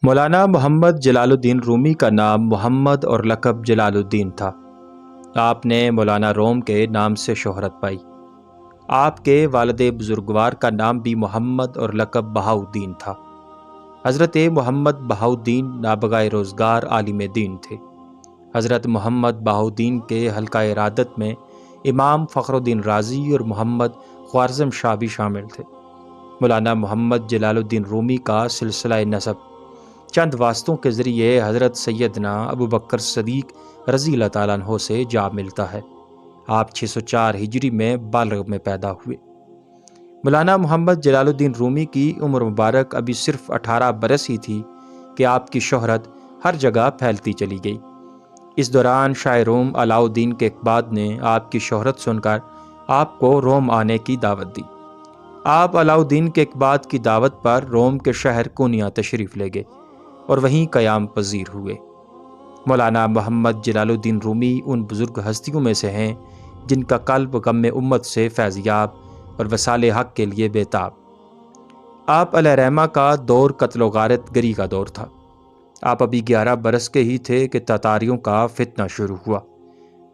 مولانا محمد جلال الدین رومی کا نام محمد اور لقب جلال الدین تھا۔ آپ نے مولانا روم کے نام سے شہرت پائی۔ آپ کے والد بزرگوار کا نام بھی محمد اور لقب بہاؤالدین تھا۔ حضرت محمد بہاؤالدین نابغہ روزگار عالم دین تھے۔ حضرت محمد بہاؤالدین کے حلقہ ارادت میں امام فخر الدین رازی اور محمد خوارزم شاہ بھی شامل تھے۔ مولانا محمد جلال الدین رومی کا سلسلہ نسب چند واسطوں کے ذریعے حضرت سیدنا ابو بکر صدیق رضی اللہ تعالیٰ عنہ سے جا ملتا ہے۔ آپ 604 ہجری میں بالغ میں پیدا ہوئے۔ مولانا محمد جلال الدین رومی کی عمر مبارک ابھی صرف 18 برس ہی تھی کہ آپ کی شہرت ہر جگہ پھیلتی چلی گئی۔ اس دوران شاہ روم علاء الدین کیقباد نے آپ کی شہرت سن کر آپ کو روم آنے کی دعوت دی۔ آپ علاء الدین کیقباد کی دعوت پر روم کے شہر کونیا تشریف لے گئے اور وہیں قیام پذیر ہوئے۔ مولانا محمد جلال الدین رومی ان بزرگ ہستیوں میں سے ہیں جن کا قلب غم امت سے فیضیاب اور وصال حق کے لیے بیتاب۔ آپ علیہ رحمہ کا دور قتل و غارت گری کا دور تھا۔ آپ ابھی 11 برس کے ہی تھے کہ تاتاریوں کا فتنہ شروع ہوا۔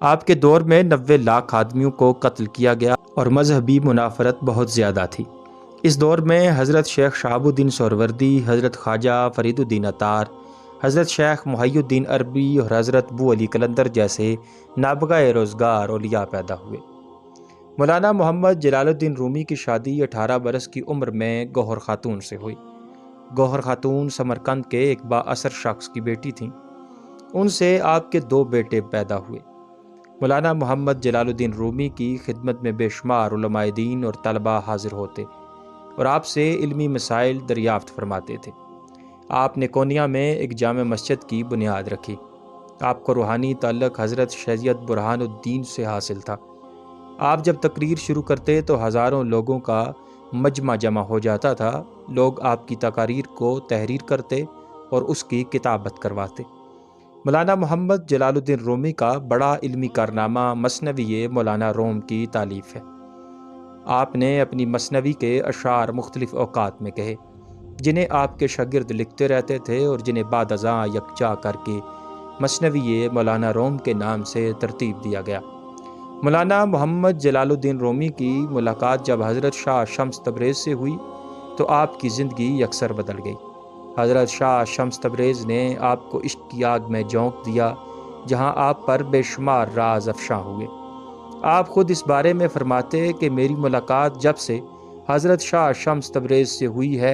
آپ کے دور میں 90 لاکھ آدمیوں کو قتل کیا گیا اور مذہبی منافرت بہت زیادہ تھی۔ اس دور میں حضرت شیخ شہاب الدین سہروردی، حضرت خواجہ فرید الدین اطار، حضرت شیخ محی الدین عربی اور حضرت بو علی قلندر جیسے نابغہ روزگار اولیاء پیدا ہوئے۔ مولانا محمد جلال الدین رومی کی شادی 18 برس کی عمر میں گوہر خاتون سے ہوئی۔ گوہر خاتون سمرقند کے ایک با اثر شخص کی بیٹی تھیں۔ ان سے آپ کے 2 بیٹے پیدا ہوئے۔ مولانا محمد جلال الدین رومی کی خدمت میں بے شمار علماء دین اور طلباء حاضر ہوتے اور آپ سے علمی مسائل دریافت فرماتے تھے۔ آپ نے کونیا میں ایک جامع مسجد کی بنیاد رکھی۔ آپ کو روحانی تعلق حضرت سید برہان الدین سے حاصل تھا۔ آپ جب تقریر شروع کرتے تو ہزاروں لوگوں کا مجمع جمع ہو جاتا تھا۔ لوگ آپ کی تقاریر کو تحریر کرتے اور اس کی کتابت کرواتے۔ مولانا محمد جلال الدین رومی کا بڑا علمی کارنامہ مثنوی مولانا روم کی تالیف ہے۔ آپ نے اپنی مثنوی کے اشعار مختلف اوقات میں کہے، جنہیں آپ کے شاگرد لکھتے رہتے تھے اور جنہیں بعد ازاں یکجا کر کے مثنوی مولانا روم کے نام سے ترتیب دیا گیا۔ مولانا محمد جلال الدین رومی کی ملاقات جب حضرت شاہ شمس تبریز سے ہوئی تو آپ کی زندگی یکسر بدل گئی۔ حضرت شاہ شمس تبریز نے آپ کو عشق کی آگ میں جھونک دیا، جہاں آپ پر بے شمار راز افشاں ہوئے۔ آپ خود اس بارے میں فرماتے کہ میری ملاقات جب سے حضرت شاہ شمس تبریز سے ہوئی ہے،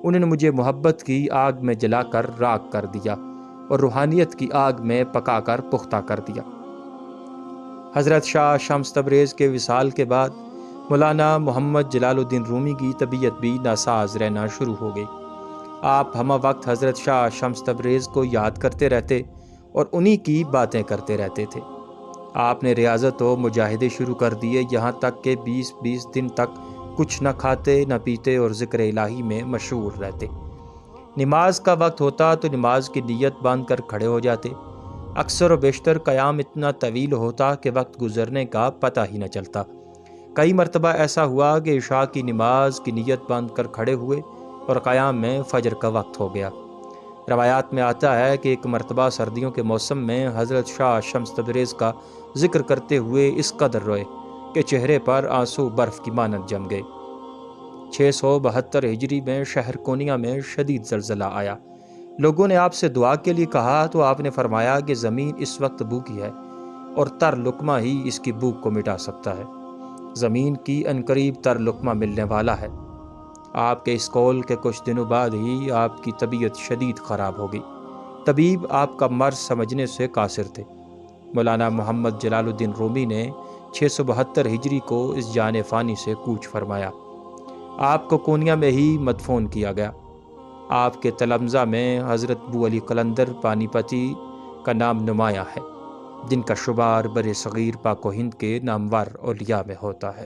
انہوں نے مجھے محبت کی آگ میں جلا کر راکھ کر دیا اور روحانیت کی آگ میں پکا کر پختہ کر دیا۔ حضرت شاہ شمس تبریز کے وصال کے بعد مولانا محمد جلال الدین رومی کی طبیعت بھی ناساز رہنا شروع ہو گئی۔ آپ ہمہ وقت حضرت شاہ شمس تبریز کو یاد کرتے رہتے اور انہی کی باتیں کرتے رہتے تھے۔ آپ نے ریاضت و مجاہدے شروع کر دیے، یہاں تک کہ 20 دن تک کچھ نہ کھاتے نہ پیتے اور ذکر الہی میں مشغول رہتے۔ نماز کا وقت ہوتا تو نماز کی نیت باندھ کر کھڑے ہو جاتے۔ اکثر و بیشتر قیام اتنا طویل ہوتا کہ وقت گزرنے کا پتہ ہی نہ چلتا۔ کئی مرتبہ ایسا ہوا کہ عشاء کی نماز کی نیت باندھ کر کھڑے ہوئے اور قیام میں فجر کا وقت ہو گیا۔ روایات میں آتا ہے کہ ایک مرتبہ سردیوں کے موسم میں حضرت شاہ شمس تبریز کا ذکر کرتے ہوئے اس قدر روئے کہ چہرے پر آنسو برف کی مانند جم گئے۔ 672 ہجری میں شہر کونیا میں شدید زلزلہ آیا۔ لوگوں نے آپ سے دعا کے لیے کہا تو آپ نے فرمایا کہ زمین اس وقت بھوکی ہے اور تر لقمہ ہی اس کی بھوک کو مٹا سکتا ہے۔ زمین کی عنقریب تر لقمہ ملنے والا ہے۔ آپ کے اس قول کے کچھ دنوں بعد ہی آپ کی طبیعت شدید خراب ہو گئی۔ طبیب آپ کا مرض سمجھنے سے قاصر تھے۔ مولانا محمد جلال الدین رومی نے 672 ہجری کو اس جان فانی سے کوچ فرمایا۔ آپ کو کونیا میں ہی مدفون کیا گیا۔ آپ کے تلمذہ میں حضرت بو علی قلندر پانی پتی کا نام نمایاں ہے، جن کا شمار بر صغیر پاک و ہند کے نامور اولیاء میں ہوتا ہے۔